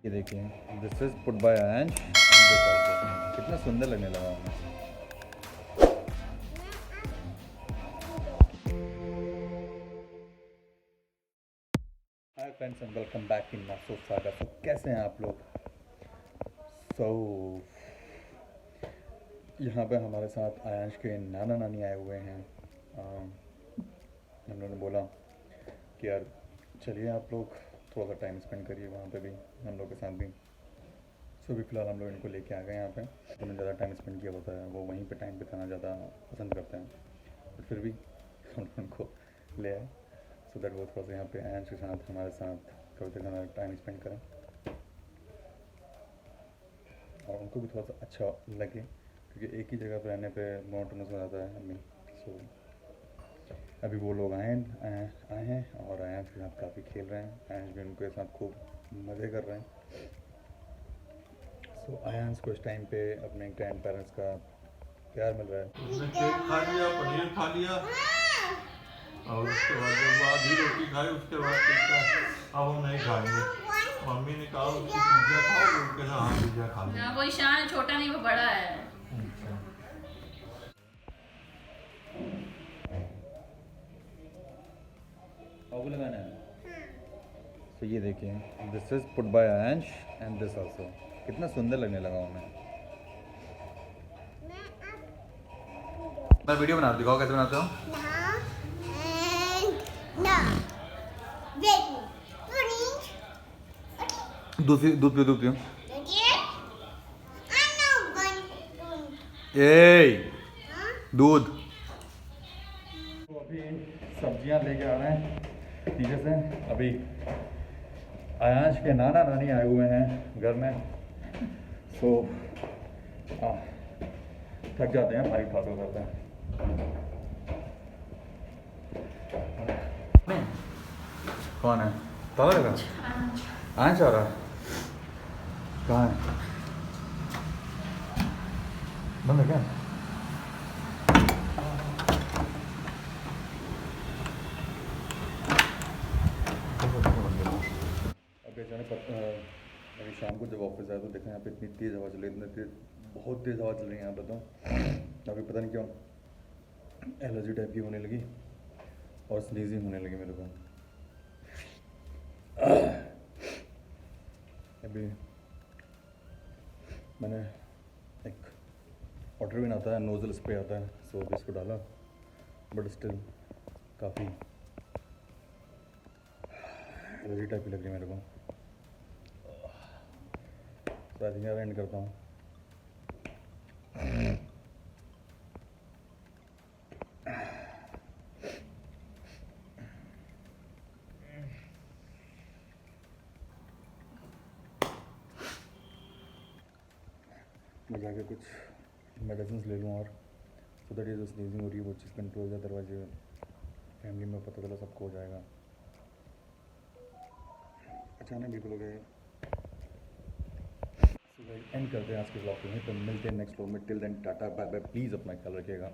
ये देखिए, this is put buy अंश, कितना सुंदर लगने लगा हमें। Hi friends and welcome back in मासो सागा। सो कैसे हैं आप लोग? सो यहाँ पे हमारे साथ आयांश के नाना नानी आए हुए हैं। हम लोगों ने बोला कि यार चलिए आप लोग थोड़ा सा टाइम स्पेंड करिए वहाँ पे भी, हम लोग के साथ भी। सो भी फ़िलहाल हम लोग इनको लेके आ गए यहाँ पे। उन्होंने ज़्यादा टाइम स्पेंड किया होता है, वो वहीं पे टाइम बिताना ज़्यादा पसंद करते हैं, बट फिर भी हम लोग उनको ले आए सो दैट वो थोड़ा सा यहाँ पे आयांश के साथ हमारे साथ कभी तक हमारा टाइम स्पेंड करें और उनको भी थोड़ा सा अच्छा लगे, क्योंकि एक ही जगह पर रहने पे मोनोटोनस हो जाता है आदमी। सो अभी वो लोग आए हैं और आयांश के साथ काफ़ी खेल रहे हैं। आयांश भी उनके साथ खूब मज़े कर रहे हैं। सो आयांश को इस टाइम पे अपने ग्रैंड पेरेंट्स का प्यार मिल रहा है। उसने केक खा लिया, पनीर खा लिया और उसके बाद जब आधी रोटी खाई उसके बाद कहता अब हम नहीं खाएंगे। मम्मी ने कहा उसकी पिज्जा खाओ, वो कहता हाँ पिज्जा खा ना लिया। वो ईशान है, छोटा नहीं वो बड़ा है। अच्छा। और लगाना है। तो ये देखिए, दिस इज पुट बाय अंश एंड दिस आल्सो, कितना सुंदर लगने लगा हमें। मैं वीडियो बना दिखाओ कैसे बनाते हो। दूध पियो। ए दूध। तो अभी सब्जियां लेके आ रहे हैं नीचे से। अभी आयांश के नाना नानी आए हुए हैं घर में। सो थक जाते हैं भाई, खा करते हैं। कौन है? ताला लगा? आयांश आ रहा है? कहाँ है? बंद है क्या? अभी अचानक अभी शाम को जब ऑफिस आया तो देखा यहाँ पे इतनी तेज़ हवा चल रही है, इतनी तेज़, बहुत तेज़ हवा चल रही है यहाँ पे। तो अभी पता नहीं क्यों एलर्जी टाइप की होने लगी और स्नीजिंग होने लगी मेरे को। अभी मैंने एक वाटर भी आता है, नोज़ल स्प्रे आता है, सो अभी इसको डाला, बट स्टिल काफ़ी एलर्जी टाइप की लग रही है मेरे को। तो आई थिंक यार एंड करता हूँ। मैं जाके कुछ मेडिसिन ले लूँ और सो दैट ये जो स्नीजिंग हो रही है वो चीज़ कंट्रोल हो जाए, दरवाजे फैमिली में पता चला सबको हो जाएगा। अचानक बिल्कुल हो गए। एंड करते हैं आज के ब्लॉग को, यहीं पर मिलते हैं नेक्स्ट ब्लॉग में। Till then tata bye bye. Please अपना ख्याल रखिएगा।